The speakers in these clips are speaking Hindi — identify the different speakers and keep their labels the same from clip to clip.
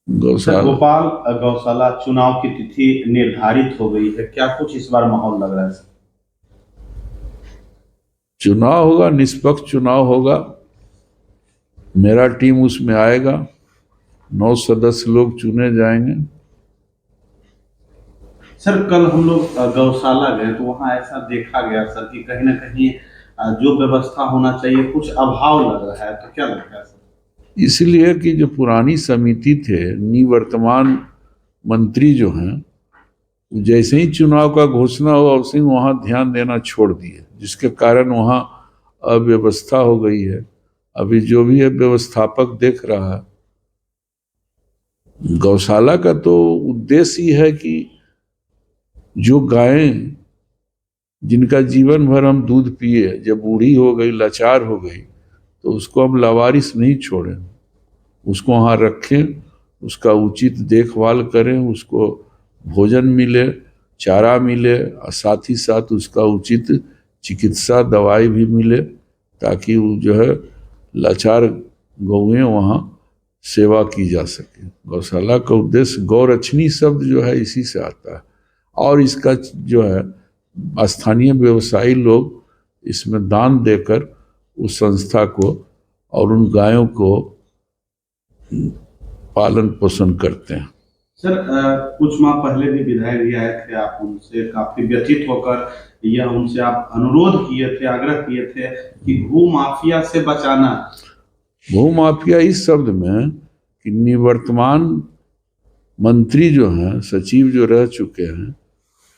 Speaker 1: सर,
Speaker 2: गौशाला
Speaker 1: भोपाल गौशाला चुनाव की तिथि निर्धारित हो गई है, क्या कुछ इस बार माहौल लग रहा है सर?
Speaker 2: चुनाव होगा, निष्पक्ष चुनाव होगा। मेरा टीम उसमें आएगा, 9 सदस्य लोग चुने जाएंगे।
Speaker 1: सर, कल हम लोग गौशाला गए तो वहाँ ऐसा देखा गया सर कि कहीं ना कहीं जो व्यवस्था होना चाहिए कुछ अभाव लग रहा है, तो क्या लगता है सर?
Speaker 2: इसलिए कि जो पुरानी समिति थे, निवर्तमान मंत्री जो हैं, जैसे ही चुनाव का घोषणा हुआ वैसे ही वहां ध्यान देना छोड़ दिए, जिसके कारण वहां अव्यवस्था हो गई है। अभी जो भी है व्यवस्थापक देख रहा है। गौशाला का तो उद्देश्य ही है कि जो गायें जिनका जीवन भर हम दूध पिए, जब बूढ़ी हो गई, लाचार हो गई, तो उसको हम लावारिस नहीं छोड़ें, उसको वहाँ रखें, उसका उचित देखभाल करें, उसको भोजन मिले, चारा मिले, और साथ ही साथ उसका उचित चिकित्सा दवाई भी मिले, ताकि वो जो है लाचार गौएं वहाँ सेवा की जा सके। गौशाला का उद्देश्य, गौरक्षणी शब्द जो है इसी से आता है। और इसका जो है स्थानीय व्यवसायी लोग इसमें दान देकर उस संस्था को और उन गायों को पालन पोषण करते हैं।
Speaker 1: सर, कुछ माह पहले भी विधायक जी आए थे, आप उनसे काफी व्यथित होकर यह उनसे आप अनुरोध किए थे, आग्रह किए थे कि भू माफिया से बचाना।
Speaker 2: भूमाफिया इस शब्द में कि निवर्तमान मंत्री जो हैं, सचिव जो रह चुके हैं,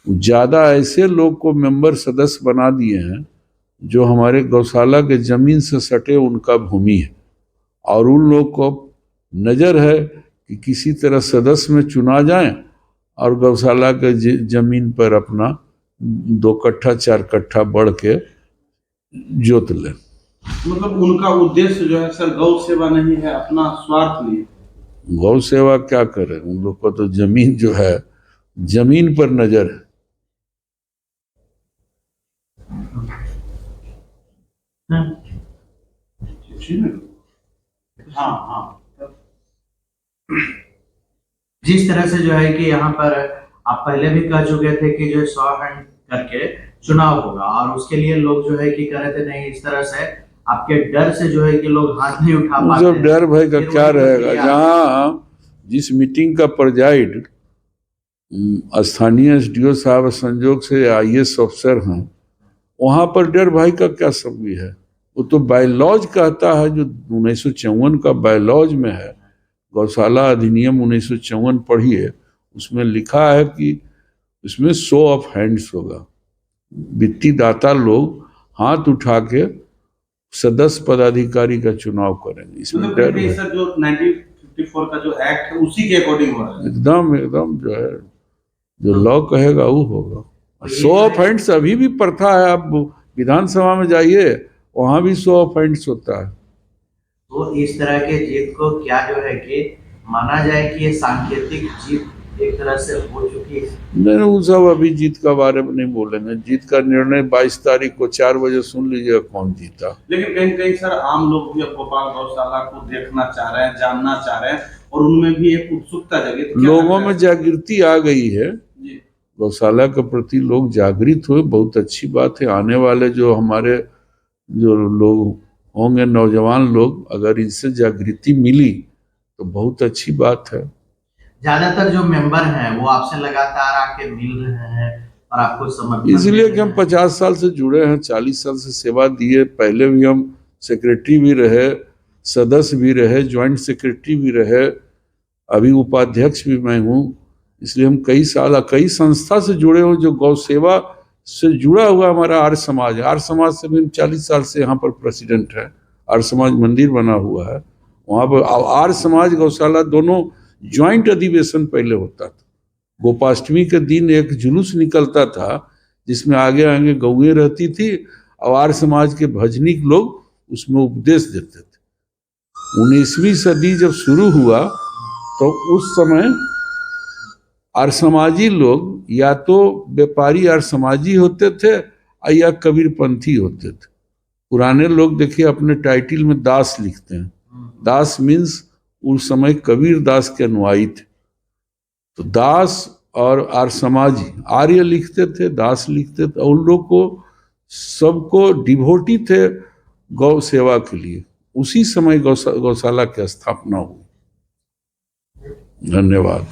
Speaker 2: ज्यादा ऐसे लोग को मेंबर सदस्य बना दिए हैं जो हमारे गौशाला के जमीन से सटे उनका भूमि है, और उन लोग को नजर है कि किसी तरह सदस्य में चुना जाए और गौशाला के जमीन पर अपना 2 कट्ठा 4 कट्ठा बढ़ के जोत लें।
Speaker 1: मतलब उनका उद्देश्य जो है सर गौ सेवा नहीं है, अपना स्वार्थ नहीं।
Speaker 2: गौ सेवा क्या करें, उन लोग को तो जमीन जो है, जमीन पर नजर है।
Speaker 1: हाँ हाँ।
Speaker 3: जिस तरह से जो है कि यहाँ पर आप पहले भी कह चुके थे कि जो 100 हैंड करके चुनाव होगा, और उसके लिए लोग जो है कि कह रहे थे नहीं, इस तरह से आपके डर से जो है कि लोग हाथ नहीं उठा पाते
Speaker 2: जो
Speaker 3: हैं।
Speaker 2: डर भय का
Speaker 3: फिर
Speaker 2: क्या
Speaker 3: वही
Speaker 2: रहेगा,
Speaker 3: प्रक्रिया
Speaker 2: जहाँ जिस मीटिंग का प्रेजाइड स्थानीय एसडीओ साहब संजोग से आईएएस अफसर हैं, वहां पर डर भाई का क्या सबूत है? वो तो बायलॉज कहता है, जो 1954 का बायलॉज में है, गौशाला अधिनियम 1954 पढ़िए, उसमें लिखा है कि इसमें शो ऑफ हैंड्स होगा। वित्तीय दाता लोग हाथ उठा के सदस्य पदाधिकारी का चुनाव करेंगे। इसमें
Speaker 1: मतलब
Speaker 2: डर
Speaker 1: कहीं
Speaker 2: है
Speaker 1: सर जो 1954 का जो एक्ट है उसी के अकॉर्डिंग हो रहा है।
Speaker 2: एकदम एकदम, जो है जो लॉ कहेगा वो होगा।
Speaker 3: और ये
Speaker 2: शो
Speaker 3: जो
Speaker 2: ऑफ
Speaker 3: है
Speaker 2: हैंड्स अभी भी प्रथा है, आप विधानसभा में जाइए, वहां भी शो ऑफ हैंड्स होता है।
Speaker 3: तो इस तरह के जीत को क्या जो है कि माना जाए कि ये सांकेतिक जीत एक तरह से हो चुकी है।
Speaker 2: नहीं, वो सब अभी जीत का बारे में नहीं बोलेंगे। जीत का निर्णय 22 तारीख को 4 बजे सुन लीजिएगा कौन जीता।
Speaker 1: लेकिन कहीं कहीं सर आम लोग भी अब भोपाल गौशाला को देखना चाह रहे हैं, जानना चाह रहे हैं, और उनमें भी एक उत्सुकता जगी, तो क्या
Speaker 2: लोगों
Speaker 1: लगता
Speaker 2: में
Speaker 1: है?
Speaker 2: जागृति आ गई है,
Speaker 1: जी।
Speaker 2: गौशाला के प्रति लोग जागृत हुए, बहुत अच्छी बात है। आने वाले जो हमारे जो लोग होंगे, नौजवान लोग, अगर इनसे जागृति मिली तो बहुत अच्छी बात है।
Speaker 3: ज्यादातर जो मेंबर हैं वो आपसे लगातार आके मिल रहे हैं और आपको समर्थन
Speaker 2: इसलिए
Speaker 3: दे
Speaker 2: कि
Speaker 3: रहे
Speaker 2: हम
Speaker 3: हैं।
Speaker 2: 50 साल से जुड़े हैं, 40 साल से सेवा दिए। पहले भी हम सेक्रेटरी भी रहे, सदस्य भी रहे, ज्वाइंट सेक्रेटरी भी रहे, अभी उपाध्यक्ष भी मैं हूँ। इसलिए हम कई साल कई संस्था से जुड़े हुए, जो गौ सेवा से जुड़ा हुआ हमारा आर्य समाज है। आर्य समाज से भी 40 साल से यहाँ पर प्रेसिडेंट है। आर्य समाज मंदिर बना हुआ है वहाँ पर। आर्य समाज गौशाला दोनों ज्वाइंट अधिवेशन पहले होता था। गोपाष्टमी के दिन एक जुलूस निकलता था जिसमें आगे आगे गौएं रहती थी, और आर्य समाज के भजनिक लोग उसमें उपदेश देते थे। 19वीं सदी जब शुरू हुआ तो उस समय आर्य समाजी लोग या तो व्यापारी आर्य समाजी होते थे या कबीरपंथी होते थे। पुराने लोग देखिए अपने टाइटिल में दास लिखते हैं। दास मीन्स उस समय कबीर दास के अनुयायी थे। तो दास और आर्य समाजी, आर्य लिखते थे, दास लिखते थे, और उन लोग को सबको डिवोटी थे गौ सेवा के लिए। उसी समय गौशाला की स्थापना हुई। धन्यवाद।